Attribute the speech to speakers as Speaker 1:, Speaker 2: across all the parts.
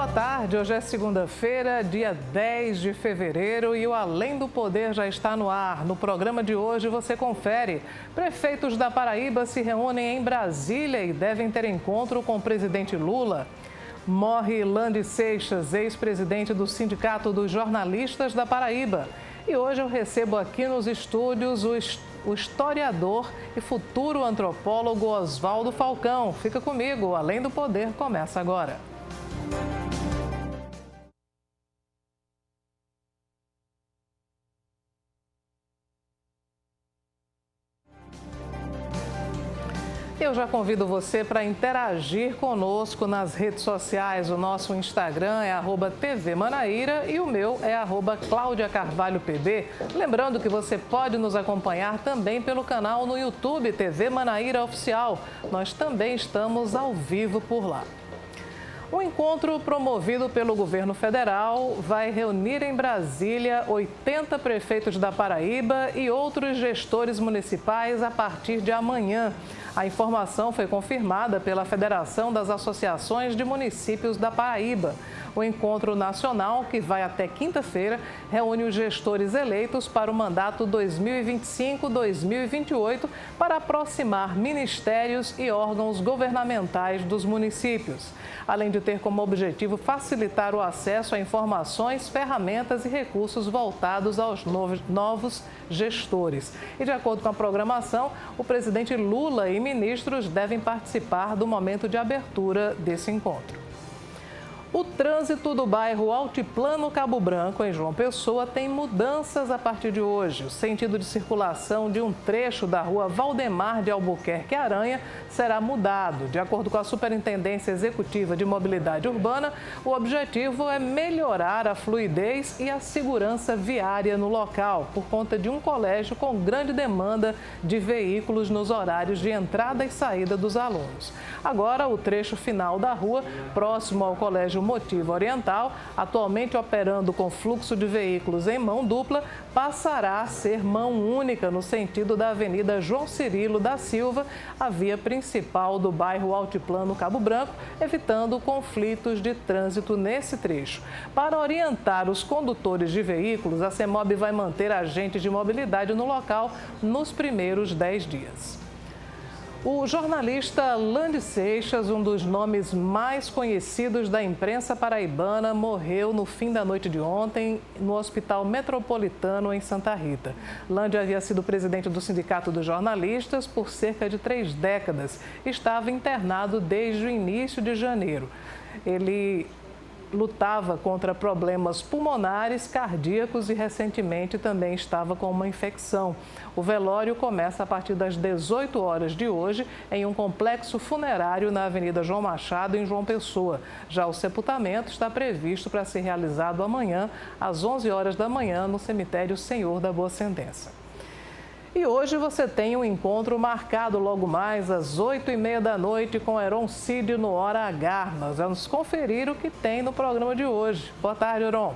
Speaker 1: boa tarde. Hoje é segunda-feira, dia 10 de fevereiro e o Além do Poder já está no ar. No programa de hoje você confere. Prefeitos da Paraíba se reúnem em Brasília e devem ter encontro com o presidente Lula. Morre Lande Seixas, ex-presidente do Sindicato dos Jornalistas da Paraíba. E hoje eu recebo aqui nos estúdios o historiador e futuro antropólogo Oswaldo Falcão. Fica comigo, o Além do Poder começa agora. Eu já convido você para interagir conosco nas redes sociais. O nosso Instagram é @tvmanaíra e o meu é @claudiacarvalhopb. Lembrando que você pode nos acompanhar também pelo canal no YouTube TV Manaíra Oficial. Nós também estamos ao vivo por lá. Um encontro promovido pelo governo federal vai reunir em Brasília 80 prefeitos da Paraíba e outros gestores municipais a partir de amanhã. A informação foi confirmada pela Federação das Associações de Municípios da Paraíba. O encontro nacional, que vai até quinta-feira, reúne os gestores eleitos para o mandato 2025-2028 para aproximar ministérios e órgãos governamentais dos municípios, além de ter como objetivo facilitar o acesso a informações, ferramentas e recursos voltados aos novos gestores. E de acordo com a programação, o presidente Lula e ministros devem participar do momento de abertura desse encontro. O trânsito do bairro Altiplano Cabo Branco, em João Pessoa, tem mudanças a partir de hoje. O sentido de circulação de um trecho da rua Valdemar de Albuquerque Aranha será mudado. De acordo com a Superintendência Executiva de Mobilidade Urbana, o objetivo é melhorar a fluidez e a segurança viária no local, por conta de um colégio com grande demanda de veículos nos horários de entrada e saída dos alunos. Agora, o trecho final da rua, próximo ao Colégio Motivo Oriental, atualmente operando com fluxo de veículos em mão dupla, passará a ser mão única no sentido da Avenida João Cirilo da Silva, a via principal do bairro Altiplano Cabo Branco, evitando conflitos de trânsito nesse trecho. Para orientar os condutores de veículos, a CEMOB vai manter agentes de mobilidade no local nos primeiros 10 dias. O jornalista Lande Seixas, um dos nomes mais conhecidos da imprensa paraibana, morreu no fim da noite de ontem no Hospital Metropolitano, em Santa Rita. Lande havia sido presidente do Sindicato dos Jornalistas por cerca de 3 décadas. Estava internado desde o início de janeiro. Ele lutava contra problemas pulmonares, cardíacos e recentemente também estava com uma infecção. O velório começa a partir das 18 horas de hoje em um complexo funerário na Avenida João Machado, em João Pessoa. Já o sepultamento está previsto para ser realizado amanhã, às 11 horas da manhã, no cemitério Senhor da Boa Sentença. E hoje você tem um encontro marcado logo mais às 8h30 da noite com Heron Cid no Hora H. Nós vamos conferir o que tem no programa de hoje. Boa tarde, Heron.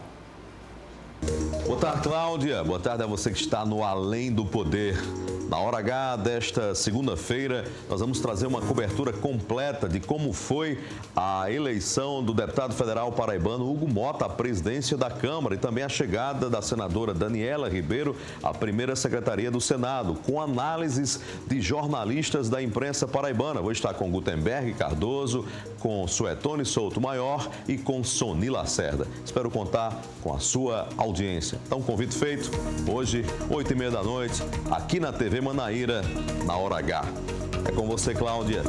Speaker 2: Boa tarde, Cláudia. Boa tarde a você que está no Além do Poder. Na Hora H desta segunda-feira, nós vamos trazer uma cobertura completa de como foi a eleição do deputado federal paraibano Hugo Mota à presidência da Câmara e também a chegada da senadora Daniela Ribeiro à primeira secretaria do Senado, com análises de jornalistas da imprensa paraibana. Vou estar com Gutenberg Cardoso, com Suetone Souto Maior e com Soni Lacerda. Espero contar com a sua audiência. Então, convite feito, hoje, 8h30 da noite, aqui na TV Manaíra, na Hora H. É com você, Cláudia.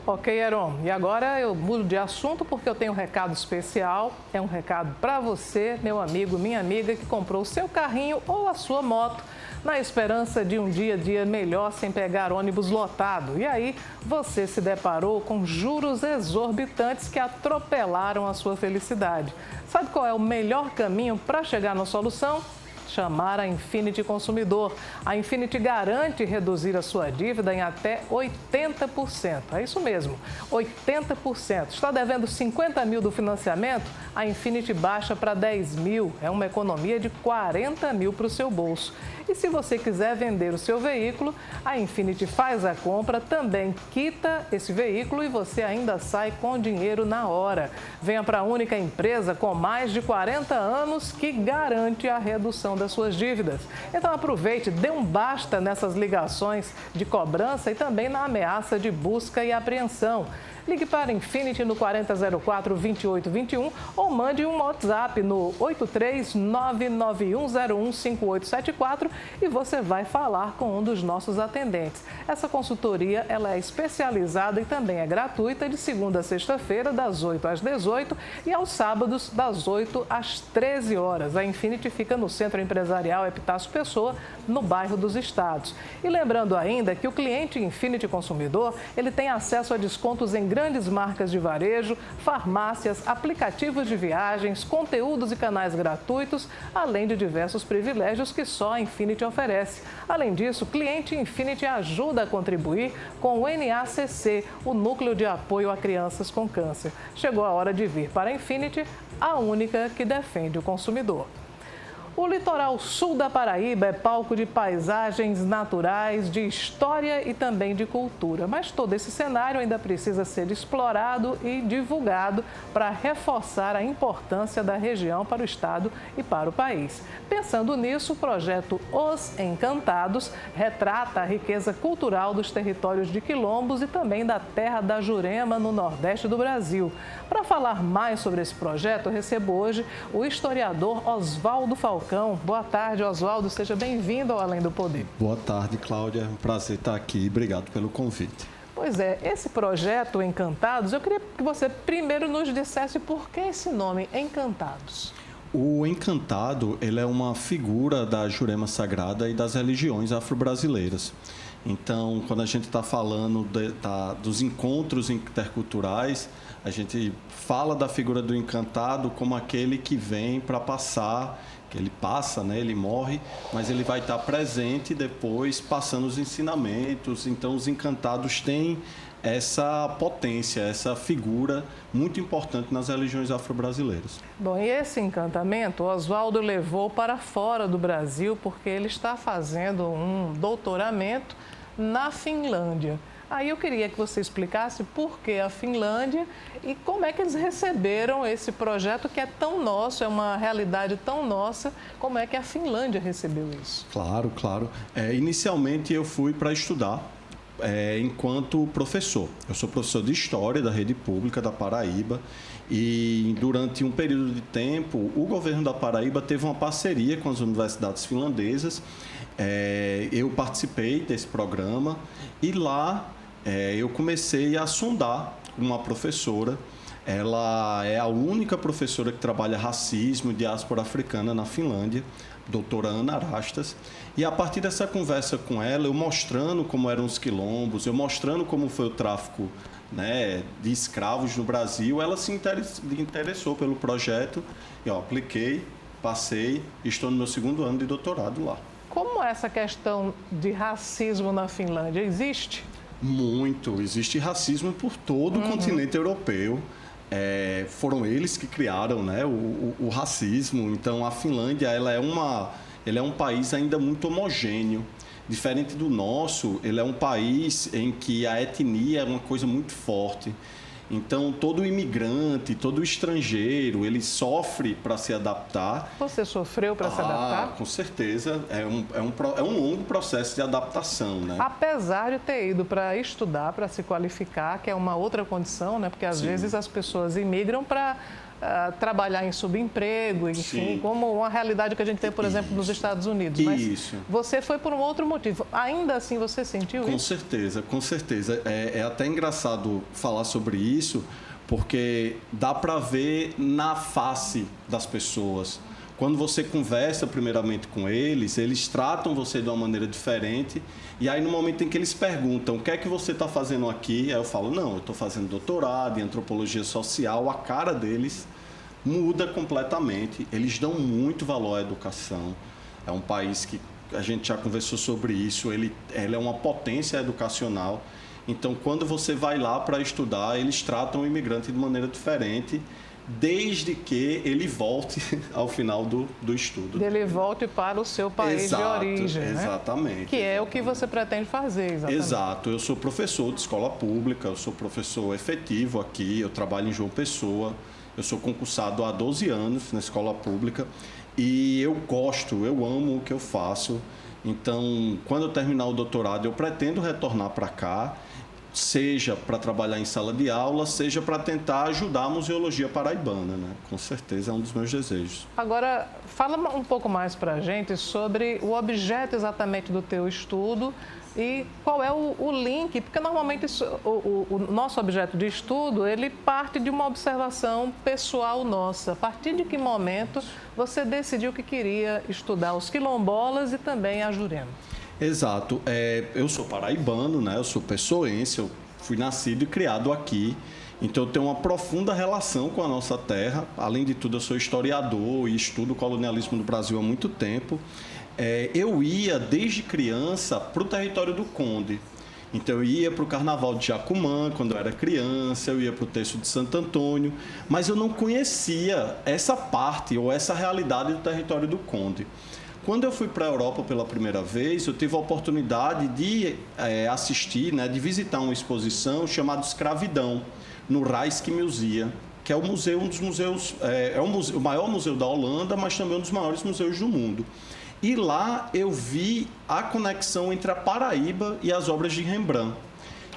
Speaker 1: Ok, Heron. E agora eu mudo de assunto porque eu tenho um recado especial. É um recado para você, meu amigo, minha amiga, que comprou o seu carrinho ou a sua moto na esperança de um dia a dia melhor sem pegar ônibus lotado. E aí você se deparou com juros exorbitantes que atropelaram a sua felicidade. Sabe qual é o melhor caminho para chegar na solução? Chamar a Infinity Consumidor. A Infinity garante reduzir a sua dívida em até 80%. É isso mesmo, 80%. Está devendo 50 mil do financiamento? A Infinity baixa para 10 mil. É uma economia de 40 mil para o seu bolso. E se você quiser vender o seu veículo, a Infinity faz a compra, também quita esse veículo e você ainda sai com dinheiro na hora. Venha para a única empresa com mais de 40 anos que garante a redução das suas dívidas. Então aproveite, dê um basta nessas ligações de cobrança e também na ameaça de busca e apreensão. Ligue para Infinity no 4004-2821 ou mande um WhatsApp no 83991015874 e você vai falar com um dos nossos atendentes. Essa consultoria ela é especializada e também é gratuita de segunda a sexta-feira, das 8 às 18 e aos sábados, das 8 às 13 horas. A Infinity fica no Centro Empresarial Epitácio Pessoa, no bairro dos Estados. E lembrando ainda que o cliente Infinity Consumidor, ele tem acesso a descontos em grandes marcas de varejo, farmácias, aplicativos de viagens, conteúdos e canais gratuitos, além de diversos privilégios que só a Infinity oferece. Além disso, o cliente Infinity ajuda a contribuir com o NACC, o Núcleo de Apoio a Crianças com Câncer. Chegou a hora de vir para a Infinity, a única que defende o consumidor. O litoral sul da Paraíba é palco de paisagens naturais, de história e também de cultura. Mas todo esse cenário ainda precisa ser explorado e divulgado para reforçar a importância da região para o estado e para o país. Pensando nisso, o projeto Os Encantados retrata a riqueza cultural dos territórios de quilombos e também da terra da Jurema, no nordeste do Brasil. Para falar mais sobre esse projeto, eu recebo hoje o historiador Oswaldo Falcão. Boa tarde, Oswaldo. Seja bem-vindo ao Além do Poder.
Speaker 3: Boa tarde, Cláudia. É um prazer estar aqui. Obrigado pelo convite.
Speaker 1: Pois é, esse projeto Encantados, eu queria que você primeiro nos dissesse por que esse nome, Encantados.
Speaker 3: O encantado, ele é uma figura da Jurema Sagrada e das religiões afro-brasileiras. Então, quando a gente está falando dos encontros interculturais, a gente fala da figura do encantado como aquele que vem para passar, que ele passa, né? Ele morre, mas ele vai estar presente depois, passando os ensinamentos. Então, os encantados têm essa potência, essa figura muito importante nas religiões afro-brasileiras.
Speaker 1: Bom, e esse encantamento, o Oswaldo levou para fora do Brasil, porque ele está fazendo um doutoramento na Finlândia. Aí eu queria que você explicasse por que a Finlândia e como é que eles receberam esse projeto que é tão nosso, é uma realidade tão nossa, como é que a Finlândia recebeu isso?
Speaker 3: Claro, claro. Inicialmente eu fui para estudar enquanto professor. Eu sou professor de História da Rede Pública da Paraíba e durante um período de tempo o governo da Paraíba teve uma parceria com as universidades finlandesas. Eu participei desse programa e lá eu comecei a sondar uma professora. Ela é a única professora que trabalha racismo e diáspora africana na Finlândia, doutora Ana Arastas. E a partir dessa conversa com ela, eu mostrando como eram os quilombos, eu mostrando como foi o tráfico, né, de escravos no Brasil, ela se interessou pelo projeto e apliquei, passei e estou no meu 2º ano de doutorado lá.
Speaker 1: Como essa questão de racismo na Finlândia existe?
Speaker 3: Muito. Existe racismo por todo o continente europeu. Foram eles que criaram, né, o racismo. Então, a Finlândia ela é um país ainda muito homogêneo. Diferente do nosso, ele é um país em que a etnia é uma coisa muito forte. Então, todo imigrante, todo estrangeiro, ele sofre para se adaptar.
Speaker 1: Você sofreu para se adaptar?
Speaker 3: Com certeza. É um longo processo de adaptação, né?
Speaker 1: Apesar de ter ido para estudar, para se qualificar, que é uma outra condição, né? Porque às vezes as pessoas imigram para trabalhar em subemprego, enfim, como uma realidade que a gente tem, por exemplo, nos Estados Unidos. Mas você foi por um outro motivo. Ainda assim, você sentiu isso?
Speaker 3: Com certeza, com certeza. É até engraçado falar sobre isso, porque dá para ver na face das pessoas. Quando você conversa primeiramente com eles, eles tratam você de uma maneira diferente. E aí, no momento em que eles perguntam o que é que você está fazendo aqui, aí eu falo, não, eu estou fazendo doutorado em antropologia social, a cara deles muda completamente. Eles dão muito valor à educação. É um país que a gente já conversou sobre isso, ele é uma potência educacional. Então, quando você vai lá para estudar, eles tratam o imigrante de maneira diferente. desde que ele volte ao final do estudo.
Speaker 1: Ele volte para o seu país de origem, né?
Speaker 3: Exatamente.
Speaker 1: Que é o que você pretende fazer, exatamente.
Speaker 3: Exato. Eu sou professor de escola pública, eu sou professor efetivo aqui, eu trabalho em João Pessoa, eu sou concursado há 12 anos na escola pública e eu amo o que eu faço. Então, quando eu terminar o doutorado, eu pretendo retornar para cá, seja para trabalhar em sala de aula, seja para tentar ajudar a museologia paraibana, né? Com certeza é um dos meus desejos.
Speaker 1: Agora, fala um pouco mais para a gente sobre o objeto exatamente do teu estudo e qual é o link, porque normalmente o nosso objeto de estudo, ele parte de uma observação pessoal nossa. A partir de que momento você decidiu que queria estudar os quilombolas e também a Jurema?
Speaker 3: Exato. Eu sou paraibano, né? Eu sou pessoense, eu fui nascido e criado aqui. Então, eu tenho uma profunda relação com a nossa terra. Além de tudo, eu sou historiador e estudo o colonialismo do Brasil há muito tempo. Eu ia, desde criança, para o território do Conde. Então, eu ia para o Carnaval de Jacumã, quando eu era criança, eu ia para o Terço de Santo Antônio, mas eu não conhecia essa parte ou essa realidade do território do Conde. Quando eu fui para a Europa pela primeira vez, eu tive a oportunidade de assistir, né, de visitar uma exposição chamada Escravidão, no Rijksmuseum, que é um dos museus, o maior museu da Holanda, mas também um dos maiores museus do mundo. E lá eu vi a conexão entre a Paraíba e as obras de Rembrandt.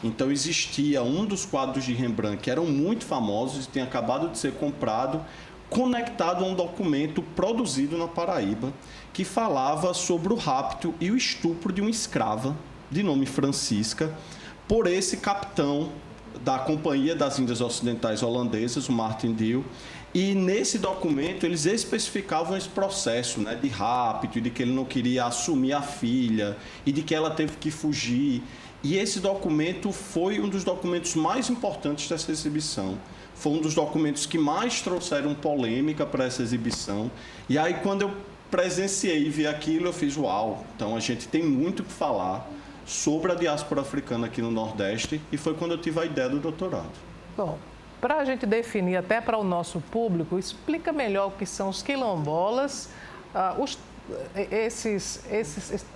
Speaker 3: Então existia um dos quadros de Rembrandt que eram muito famosos e tinha acabado de ser comprado, conectado a um documento produzido na Paraíba, que falava sobre o rapto e o estupro de uma escrava, de nome Francisca, por esse capitão da Companhia das Índias Ocidentais Holandesas, o Martin Diel. E nesse documento eles especificavam esse processo, né, de rapto, e de que ele não queria assumir a filha, e de que ela teve que fugir. E esse documento foi um dos documentos mais importantes dessa exibição. Foi um dos documentos que mais trouxeram polêmica para essa exibição. E aí, quando eu presenciei e vi aquilo, eu fiz uau. Então, a gente tem muito o que falar sobre a diáspora africana aqui no Nordeste, e foi quando eu tive a ideia do doutorado.
Speaker 1: Bom, para a gente definir até para o nosso público, explica melhor o que são os quilombolas, esses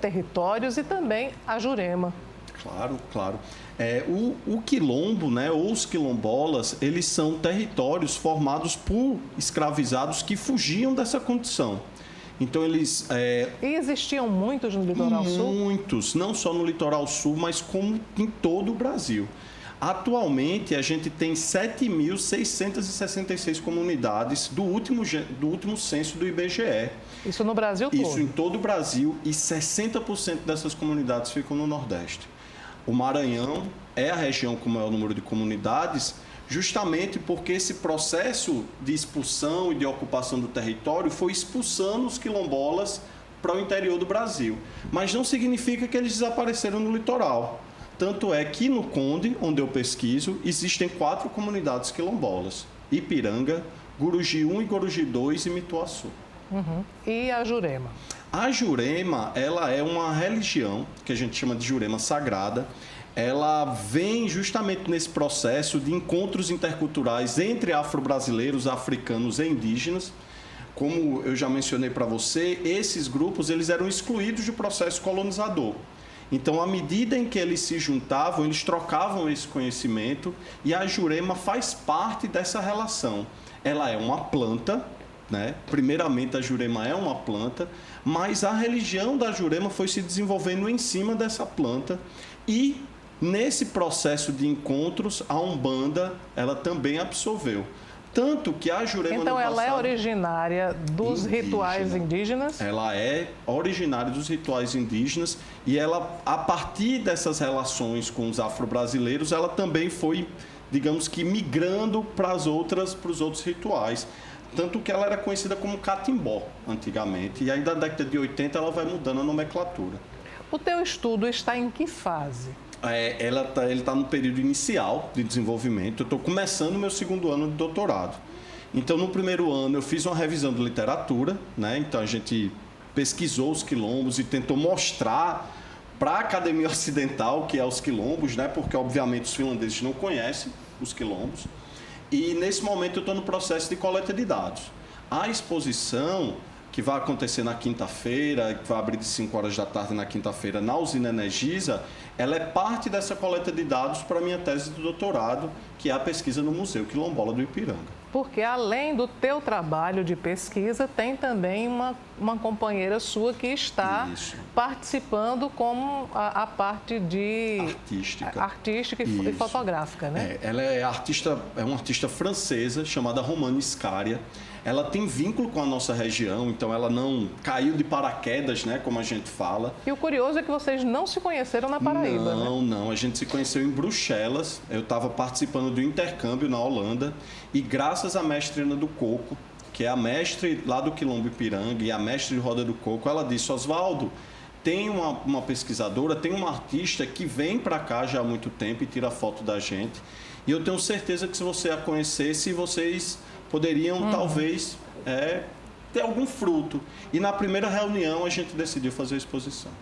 Speaker 1: territórios e também a Jurema.
Speaker 3: Claro. O quilombo, né, ou os quilombolas, eles são territórios formados por escravizados que fugiam dessa condição. Então, eles...
Speaker 1: E existiam muitos no Litoral Sul?
Speaker 3: Muitos, não só no Litoral Sul, mas como em todo o Brasil. Atualmente, a gente tem 7.666 comunidades do último censo do IBGE.
Speaker 1: Isso no Brasil todo?
Speaker 3: Isso em todo o Brasil, e 60% dessas comunidades ficam no Nordeste. O Maranhão é a região com o maior número de comunidades, justamente porque esse processo de expulsão e de ocupação do território foi expulsando os quilombolas para o interior do Brasil. Mas não significa que eles desapareceram no litoral. Tanto é que no Conde, onde eu pesquiso, existem 4 comunidades quilombolas: Ipiranga, Guruji 1 e Guruji 2 e Mituaçu.
Speaker 1: Uhum. E a Jurema?
Speaker 3: A Jurema, ela é uma religião que a gente chama de Jurema Sagrada. Ela vem justamente nesse processo de encontros interculturais entre afro-brasileiros, africanos e indígenas. Como eu já mencionei para você, esses grupos eles eram excluídos do processo colonizador. Então, à medida em que eles se juntavam, eles trocavam esse conhecimento, e a Jurema faz parte dessa relação. Ela é uma planta, né? Primeiramente, a Jurema é uma planta, mas a religião da Jurema foi se desenvolvendo em cima dessa planta, e nesse processo de encontros, a Umbanda ela também absorveu. Tanto que a Jurema
Speaker 1: Então, ela é originária dos rituais indígenas?
Speaker 3: Ela é originária dos rituais indígenas, e ela, a partir dessas relações com os afro-brasileiros, ela também foi, digamos que, migrando para os outros rituais. Tanto que ela era conhecida como catimbó antigamente, e aí da década de 80 ela vai mudando a nomenclatura.
Speaker 1: O teu estudo está em que fase?
Speaker 3: Ele está no período inicial de desenvolvimento. Eu estou começando o meu 2º ano de doutorado. Então, no primeiro ano, eu fiz uma revisão de literatura, né? Então, a gente pesquisou os quilombos e tentou mostrar para a Academia Ocidental o que é os quilombos, né? Porque, obviamente, os finlandeses não conhecem os quilombos. e nesse momento eu estou no processo de coleta de dados. A exposição, que vai acontecer na quinta-feira, que vai abrir de 5 horas da tarde na quinta-feira na usina Energisa, ela é parte dessa coleta de dados para a minha tese de doutorado, que é a pesquisa no Museu Quilombola do Ipiranga.
Speaker 1: Porque além do teu trabalho de pesquisa, tem também uma companheira sua que está participando com a parte de artística e fotográfica, né?
Speaker 3: Ela é uma artista francesa chamada Romane Scaria. Ela tem vínculo com a nossa região, então ela não caiu de paraquedas, né, como a gente fala.
Speaker 1: E o curioso é que vocês não se conheceram na Paraíba, né?
Speaker 3: Não. A gente se conheceu em Bruxelas. Eu estava participando do intercâmbio na Holanda e graças à mestre Ana do Coco, que é a mestre lá do Quilombo Ipiranga e a mestre de Roda do Coco, ela disse: Oswaldo, tem uma pesquisadora, tem uma artista que vem para cá já há muito tempo e tira foto da gente. E eu tenho certeza que se você a conhecesse, vocês poderiam talvez ter algum fruto. E na primeira reunião a gente decidiu fazer a exposição.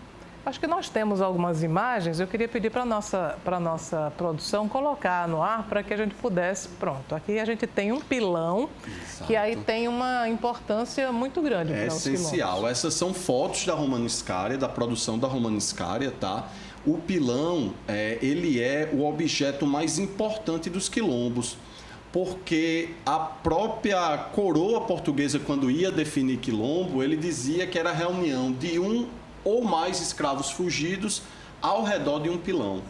Speaker 1: Acho que nós temos algumas imagens. Eu queria pedir para a nossa produção colocar no ar para que a gente pudesse... Pronto, aqui a gente tem um pilão. Exato. Que aí tem uma importância muito grande para os quilombos.
Speaker 3: Essencial. Essas são fotos da Romane Scaria, da produção da Romane Scaria, tá? O pilão, ele é o objeto mais importante dos quilombos, porque a própria coroa portuguesa, quando ia definir quilombo, ele dizia que era a reunião de um ou mais escravos fugidos ao redor de um pilão.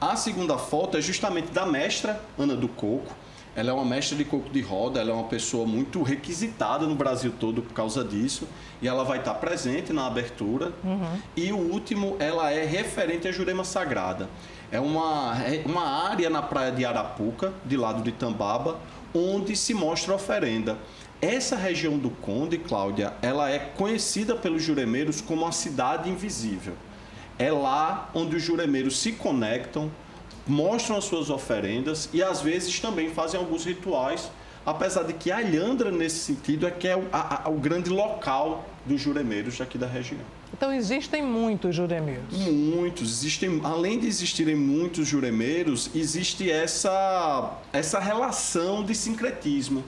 Speaker 3: A segunda foto é justamente da mestra Ana do Coco. Ela é uma mestra de coco de roda, ela é uma pessoa muito requisitada no Brasil todo por causa disso, e ela vai estar presente na abertura. E o último, ela é referente à Jurema Sagrada. É uma área na praia de Arapuca, de lado de Tambaba, onde se mostra a oferenda. Essa região do Conde, Cláudia, ela é conhecida pelos juremeiros como a cidade invisível. É lá onde os juremeiros se conectam, mostram as suas oferendas e às vezes também fazem alguns rituais, apesar de que Alhandra, nesse sentido, que é o grande local dos juremeiros aqui da região.
Speaker 1: Então existem muitos juremeiros?
Speaker 3: Muitos. Além de existirem muitos juremeiros, existe essa relação de sincretismo.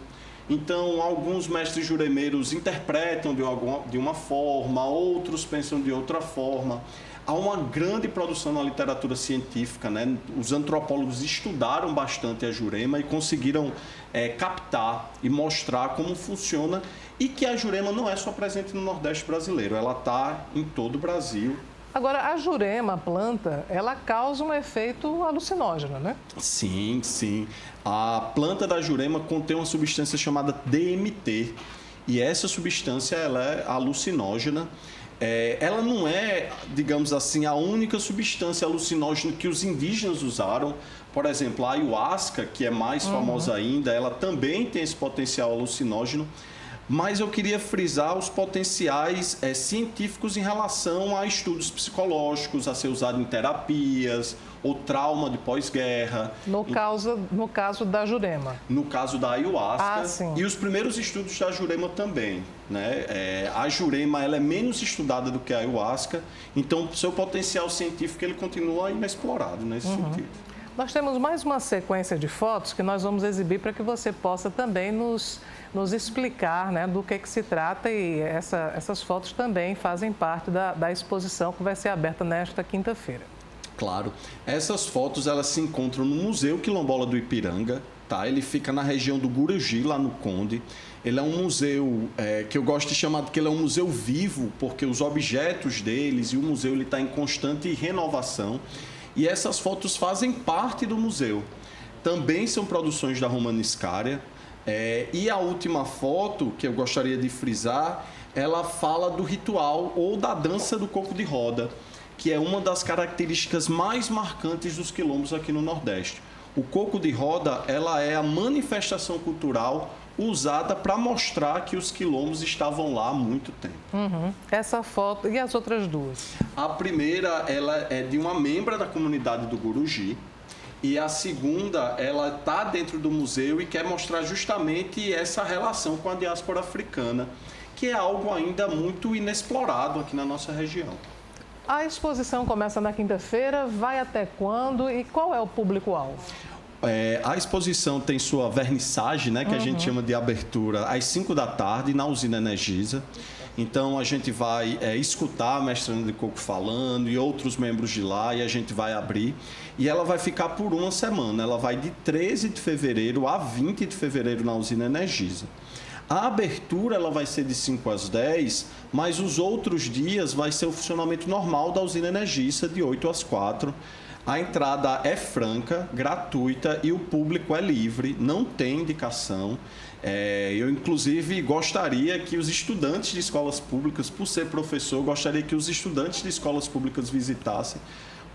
Speaker 3: Então, alguns mestres juremeiros interpretam de uma forma, outros pensam de outra forma. Há uma grande produção na literatura científica, né? Os antropólogos estudaram bastante a Jurema e conseguiram captar e mostrar como funciona e que a Jurema não é só presente no Nordeste brasileiro, ela está em todo o Brasil.
Speaker 1: Agora, a Jurema, a planta, ela causa um efeito alucinógeno, né?
Speaker 3: Sim. A planta da Jurema contém uma substância chamada DMT e essa substância ela é alucinógena. Ela não é, digamos assim, a única substância alucinógena que os indígenas usaram. Por exemplo, a ayahuasca, que é mais famosa ainda, ela também tem esse potencial alucinógeno. Mas eu queria frisar os potenciais científicos em relação a estudos psicológicos, a ser usado em terapias, ou trauma de pós-guerra.
Speaker 1: No caso da Jurema.
Speaker 3: No caso da ayahuasca. E os primeiros estudos da Jurema também. Né? A Jurema ela é menos estudada do que a ayahuasca, então seu potencial científico ele continua inexplorado nesse sentido.
Speaker 1: Nós temos mais uma sequência de fotos que nós vamos exibir para que você possa também nos explicar, né, do que se trata, e essas fotos também fazem parte da exposição que vai ser aberta nesta quinta-feira.
Speaker 3: Claro. Essas fotos elas se encontram no Museu Quilombola do Ipiranga, tá? Ele fica na região do Guruji, lá no Conde. Ele é um museu que eu gosto de chamar de que ele é um museu vivo, porque os objetos deles e o museu está em constante renovação. E essas fotos fazem parte do museu. Também são produções da Romane Scaria. E a última foto, que eu gostaria de frisar, ela fala do ritual ou da dança do coco de roda, que é uma das características mais marcantes dos quilombos aqui no Nordeste. O coco de roda, ela é a manifestação cultural usada para mostrar que os quilombos estavam lá há muito tempo.
Speaker 1: Essa foto e as outras duas?
Speaker 3: A primeira, ela é de uma membra da comunidade do Guruji. E a segunda, ela está dentro do museu e quer mostrar justamente essa relação com a diáspora africana, que é algo ainda muito inexplorado aqui na nossa região.
Speaker 1: A exposição começa na quinta-feira, vai até quando e qual é o público-alvo?
Speaker 3: A exposição tem sua vernissagem, né, que a gente chama de abertura, às 5 da tarde, na usina Energisa. Então, a gente vai escutar a mestra Ana de Coco falando e outros membros de lá, e a gente vai abrir. E ela vai ficar por uma semana. Ela vai de 13 de fevereiro a 20 de fevereiro na usina Energisa. A abertura ela vai ser de 5 às 10, mas os outros dias vai ser o funcionamento normal da usina Energisa, de 8 às 4. A entrada é franca, gratuita e o público é livre, não tem indicação. Eu, inclusive, gostaria que os estudantes de escolas públicas, por ser professor, gostaria que os estudantes de escolas públicas visitassem,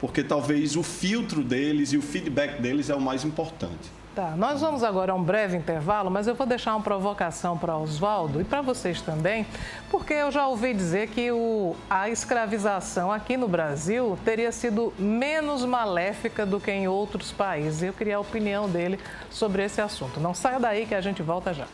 Speaker 3: porque talvez o filtro deles e o feedback deles é o mais importante.
Speaker 1: Tá, nós vamos agora a um breve intervalo, mas eu vou deixar uma provocação para o Oswaldo e para vocês também, porque eu já ouvi dizer que a escravização aqui no Brasil teria sido menos maléfica do que em outros países. Eu queria a opinião dele sobre esse assunto. Não saia daí que a gente volta já.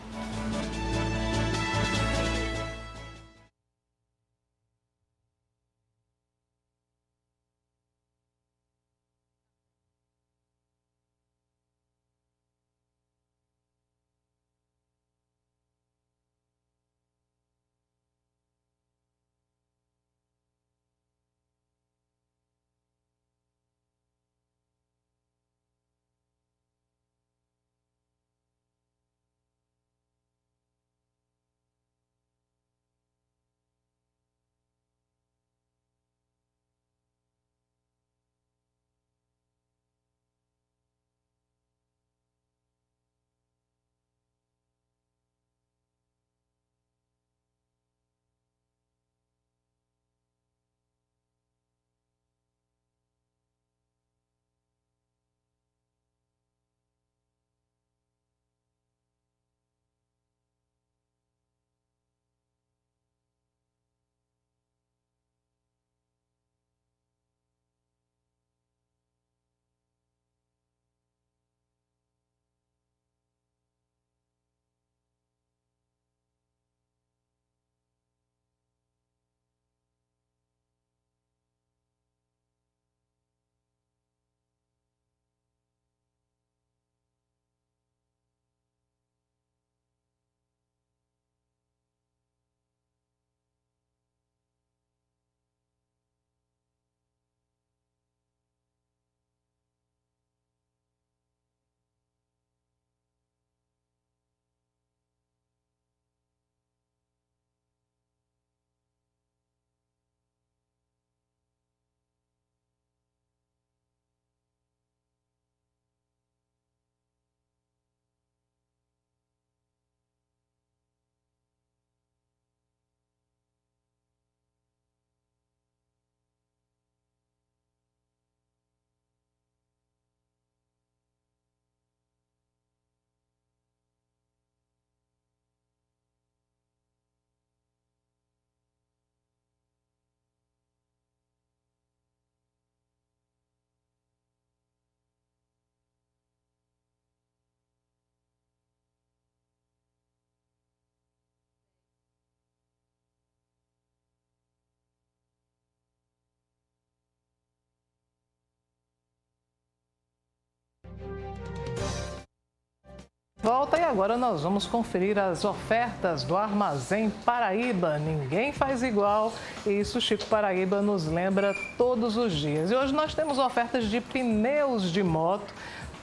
Speaker 1: Volta e agora nós vamos conferir as ofertas do Armazém Paraíba. Ninguém faz igual e isso Chico Paraíba nos lembra todos os dias. E hoje nós temos ofertas de pneus de moto.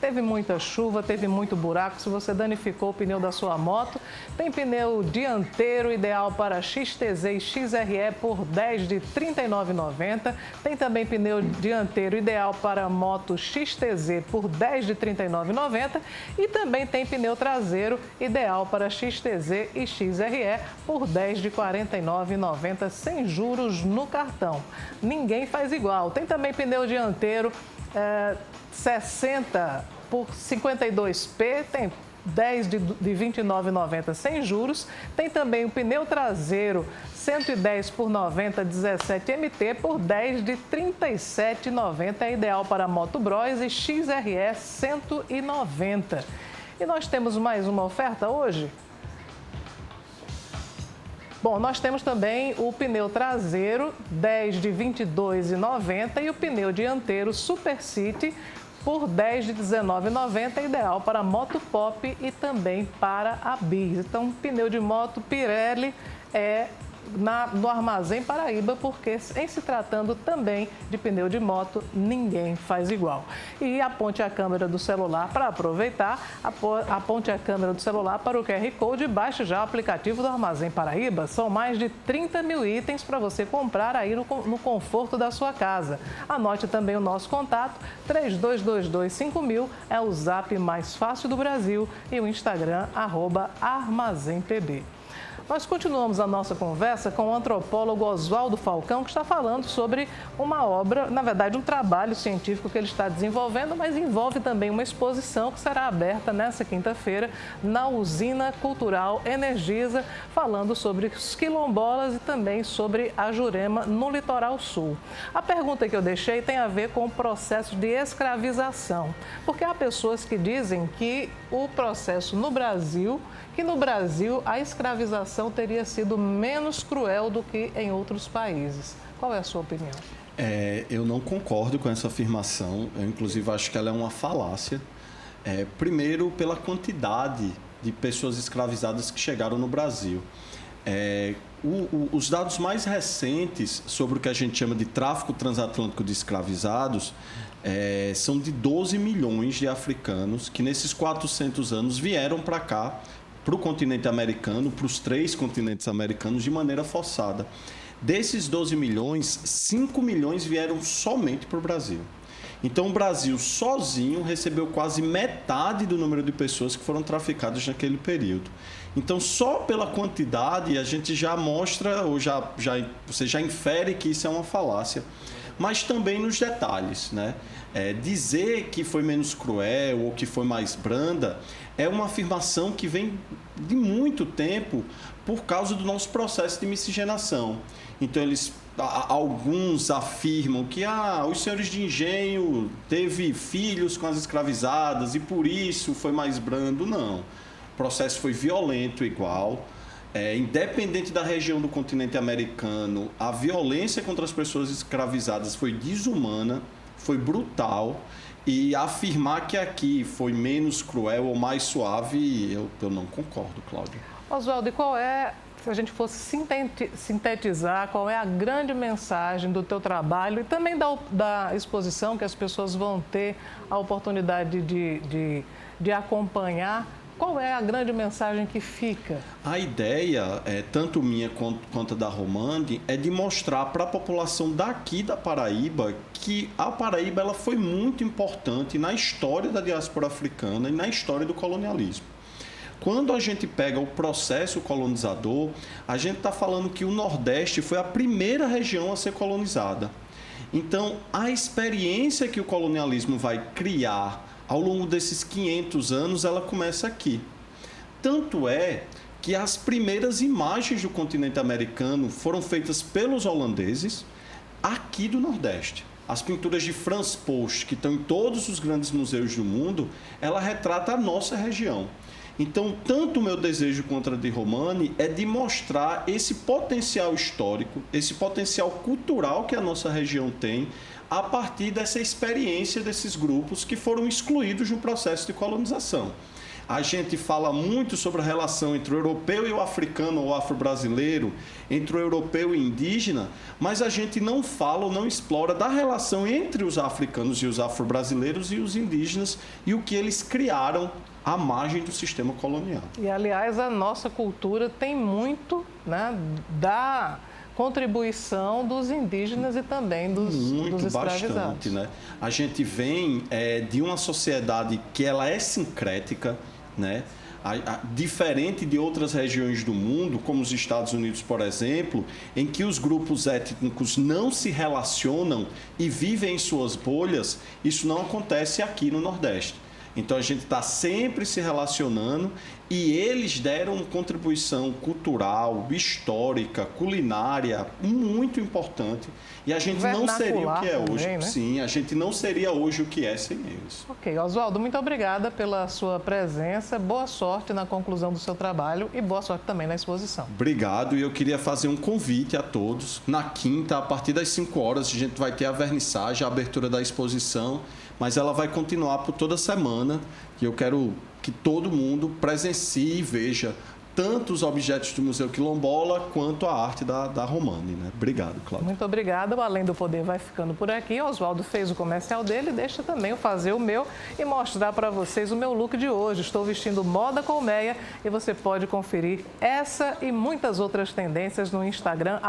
Speaker 1: Teve muita chuva, teve muito buraco. Se você danificou o pneu da sua moto, tem pneu dianteiro ideal para XTZ e XRE por R$10 de R$ 39,90. Tem também pneu dianteiro ideal para moto XTZ por R$10 de R$ 39,90. E também tem pneu traseiro ideal para XTZ e XRE por R$10 de R$ 49,90 sem juros no cartão. Ninguém faz igual. Tem também pneu dianteiro 60 por 52P, tem 10 de R$ 29,90 sem juros. Tem também o pneu traseiro 110 por 90 17MT por 10 de R$ 37,90, é ideal para Moto Bros e XRE 190. E nós temos mais uma oferta hoje? Bom, nós temos também o pneu traseiro 10 de R$ 22,90 e o pneu dianteiro Super City por 10 de R$ 19,90, ideal para moto pop e também para a bis. Então, pneu de moto Pirelli no Armazém Paraíba, porque em se tratando também de pneu de moto, ninguém faz igual. E aponte a câmera do celular para aproveitar, aponte a câmera do celular para o QR Code e baixe já o aplicativo do Armazém Paraíba. São mais de 30 mil itens para você comprar aí no conforto da sua casa. Anote também o nosso contato, 32225000, é o zap mais fácil do Brasil, e o Instagram, @ArmazémPB. Nós continuamos a nossa conversa com o antropólogo Oswaldo Falcão, que está falando sobre uma obra, na verdade um trabalho científico que ele está desenvolvendo, mas envolve também uma exposição que será aberta nessa quinta-feira na Usina Cultural Energisa, falando sobre os quilombolas e também sobre a Jurema no Litoral Sul. A pergunta que eu deixei tem a ver com o processo de escravização, porque há pessoas que dizem que o processo no Brasil a escravização teria sido menos cruel do que em outros países. Qual é a sua opinião?
Speaker 3: Eu não concordo com essa afirmação. Eu, inclusive, acho que ela é uma falácia. Primeiro, pela quantidade de pessoas escravizadas que chegaram no Brasil. Os dados mais recentes sobre o que a gente chama de tráfico transatlântico de escravizados são de 12 milhões de africanos que, nesses 400 anos, vieram para cá, para o continente americano, para os 3 continentes americanos, de maneira forçada. Desses 12 milhões, 5 milhões vieram somente para o Brasil. Então, o Brasil sozinho recebeu quase metade do número de pessoas que foram traficadas naquele período. Então, só pela quantidade, a gente já mostra, ou você já infere que isso é uma falácia. Mas também nos detalhes, né? Dizer que foi menos cruel ou que foi mais branda é uma afirmação que vem de muito tempo por causa do nosso processo de miscigenação. Então, alguns afirmam que os senhores de engenho teve filhos com as escravizadas e por isso foi mais brando. Não. O processo foi violento igual. Independente da região do continente americano, a violência contra as pessoas escravizadas foi desumana, foi brutal, e afirmar que aqui foi menos cruel ou mais suave, eu não concordo, Cláudio.
Speaker 1: Oswaldo, e qual é, se a gente fosse sintetizar, qual é a grande mensagem do teu trabalho e também da exposição que as pessoas vão ter a oportunidade de acompanhar? Qual é a grande mensagem que fica?
Speaker 3: A ideia, tanto minha quanto da Romande, é de mostrar para a população daqui da Paraíba que a Paraíba ela foi muito importante na história da diáspora africana e na história do colonialismo. Quando a gente pega o processo colonizador, a gente está falando que o Nordeste foi a primeira região a ser colonizada. Então, a experiência que o colonialismo vai criar ao longo desses 500 anos, ela começa aqui. Tanto é que as primeiras imagens do continente americano foram feitas pelos holandeses aqui do Nordeste. As pinturas de Frans Post, que estão em todos os grandes museus do mundo, ela retrata a nossa região. Então, tanto o meu desejo quanto a de Romane é de mostrar esse potencial histórico, esse potencial cultural que a nossa região tem, a partir dessa experiência desses grupos que foram excluídos no processo de colonização. A gente fala muito sobre a relação entre o europeu e o africano ou afro-brasileiro, entre o europeu e o indígena, mas a gente não fala ou não explora da relação entre os africanos e os afro-brasileiros e os indígenas e o que eles criaram à margem do sistema colonial.
Speaker 1: E, aliás, a nossa cultura tem muito, né, da contribuição dos indígenas e também dos escravizados.
Speaker 3: Bastante, né? A gente vem de uma sociedade que ela é sincrética, né? Diferente de outras regiões do mundo, como os Estados Unidos, por exemplo, em que os grupos étnicos não se relacionam e vivem em suas bolhas, isso não acontece aqui no Nordeste. Então, a gente está sempre se relacionando e eles deram uma contribuição cultural, histórica, culinária muito importante. E a gente não seria o que é hoje. Também, né? Sim, a gente não seria hoje o que é sem eles.
Speaker 1: Ok, Oswaldo, muito obrigada pela sua presença. Boa sorte na conclusão do seu trabalho e boa sorte também na exposição.
Speaker 3: Obrigado. E eu queria fazer um convite a todos. Na quinta, a partir das 5 horas, a gente vai ter a vernissagem, a abertura da exposição, mas ela vai continuar por toda semana e eu quero que todo mundo presencie e veja tanto os objetos do Museu Quilombola quanto a arte da Romane, né? Obrigado, Cláudia.
Speaker 1: Muito obrigada. O Além do Poder vai ficando por aqui. Oswaldo fez o comercial dele, deixa também eu fazer o meu e mostrar para vocês o meu look de hoje. Estou vestindo moda colmeia e você pode conferir essa e muitas outras tendências no Instagram,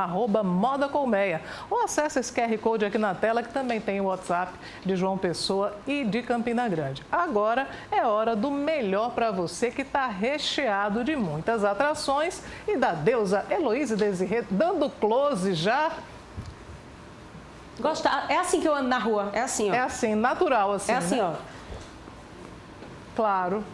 Speaker 1: @modacolmeia. Ou acesse esse QR Code aqui na tela que também tem o WhatsApp de João Pessoa e de Campina Grande. Agora é hora do melhor para você que está recheado de muitas atrações e da deusa Heloísa Desirê dando close já.
Speaker 4: Gosta? É assim que eu ando na rua, é assim, ó.
Speaker 1: É assim, natural assim.
Speaker 4: É assim,
Speaker 1: né?
Speaker 4: ó.
Speaker 1: Claro.